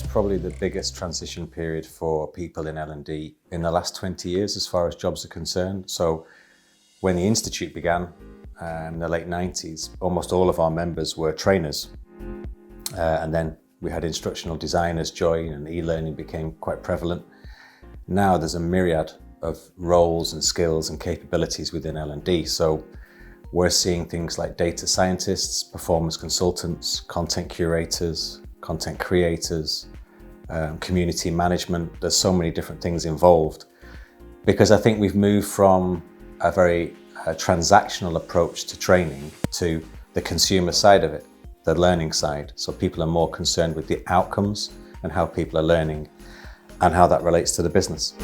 probably the biggest transition period for people in L&D in the last 20 years as far as jobs are concerned. So when the Institute began in the late 90s, almost all of our members were trainers. And then we had instructional designers join and e-learning became quite prevalent. Now there's a myriad of roles and skills and capabilities within L&D. So we're seeing things like data scientists, performance consultants, content curators, content creators, community management. There's so many different things involved because I think we've moved from a very transactional approach to training to the consumer side of it, the learning side. So people are more concerned with the outcomes and how people are learning and how that relates to the business.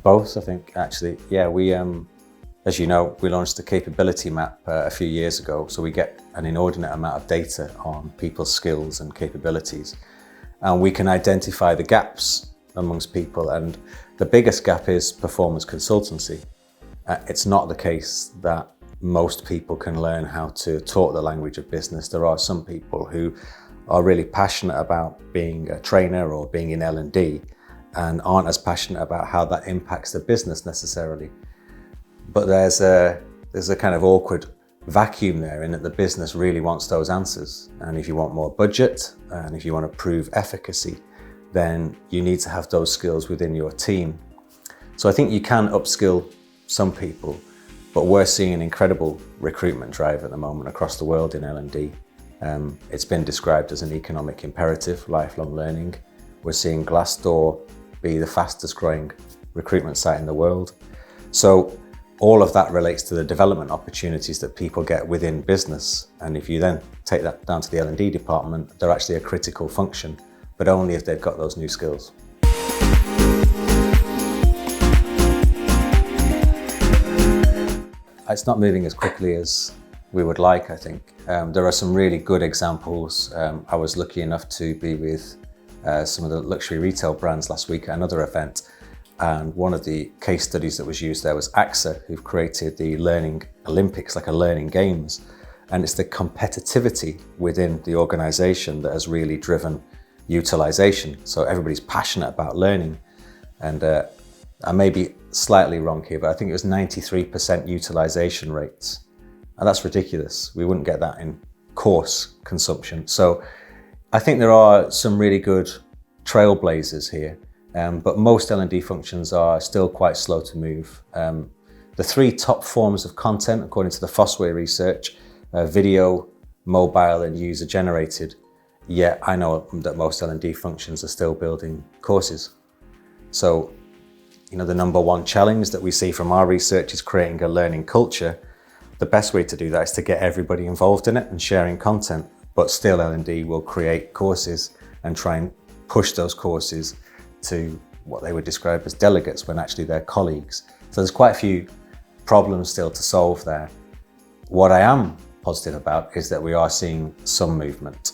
Both, I think, actually. Yeah, we, as you know, we launched the capability map a few years ago. So we get an inordinate amount of data on people's skills and capabilities. And we can identify the gaps amongst people. And the biggest gap is performance consultancy. It's not the case that most people can learn how to talk the language of business. There are some people who are really passionate about being a trainer or being in L&D and aren't as passionate about how that impacts the business necessarily. But there's a kind of awkward vacuum there in that the business really wants those answers. And if you want more budget and if you want to prove efficacy, then you need to have those skills within your team. So I think you can upskill some people, but we're seeing an incredible recruitment drive at the moment across the world in L&D. It's been described as an economic imperative, lifelong learning. We're seeing Glassdoor be the fastest growing recruitment site in the world. So all of that relates to the development opportunities that people get within business. And if you then take that down to the L&D department, they're actually a critical function, but only if they've got those new skills. It's not moving as quickly as we would like, I think. There are some really good examples. I was lucky enough to be with some of the luxury retail brands last week at another event. And one of the case studies that was used there was AXA, who've created the Learning Olympics, like a learning games. And it's the competitivity within the organization that has really driven utilization. So everybody's passionate about learning. And I may be slightly wrong here, but I think it was 93% utilization rates. And that's ridiculous. We wouldn't get that in course consumption. So I think there are some really good trailblazers here, but most L&D functions are still quite slow to move. The three top forms of content, according to the Fosway research, video, mobile, and user generated. Yet I know that most L&D functions are still building courses. So, you know, the number one challenge that we see from our research is creating a learning culture. The best way to do that is to get everybody involved in it and sharing content, but still L&D will create courses and try and push those courses to what they would describe as delegates when actually they're colleagues. So there's quite a few problems still to solve there. What I am positive about is that we are seeing some movement,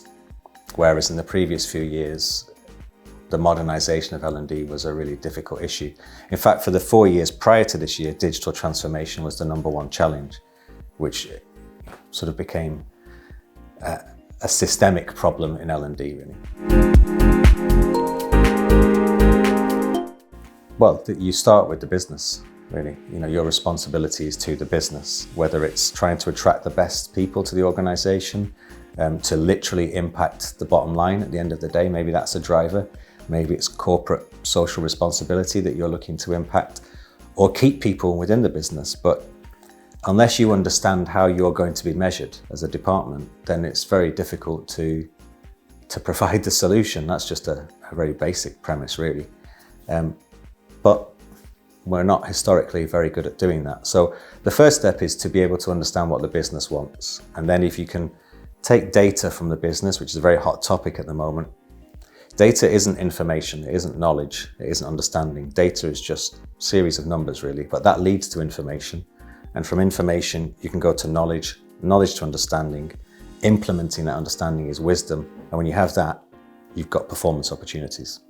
whereas in the previous few years, the modernization of L&D was a really difficult issue. In fact, for the 4 years prior to this year, digital transformation was the number one challenge, which sort of became a systemic problem in L&D, really. Well, you start with the business, really. You know, your responsibility is to the business, whether it's trying to attract the best people to the organization, to literally impact the bottom line at the end of the day. Maybe that's a driver. Maybe it's corporate social responsibility that you're looking to impact, or keep people within the business. But unless you understand how you're going to be measured as a department, then it's very difficult to provide the solution. That's just a very basic premise, really. But we're not historically very good at doing that. So the first step is to be able to understand what the business wants. And then if you can take data from the business, which is a very hot topic at the moment. Data isn't information, it isn't knowledge, it isn't understanding. Data is just a series of numbers, really, but that leads to information. And from information, you can go to knowledge, knowledge to understanding. Implementing that understanding is wisdom. And when you have that, you've got performance opportunities.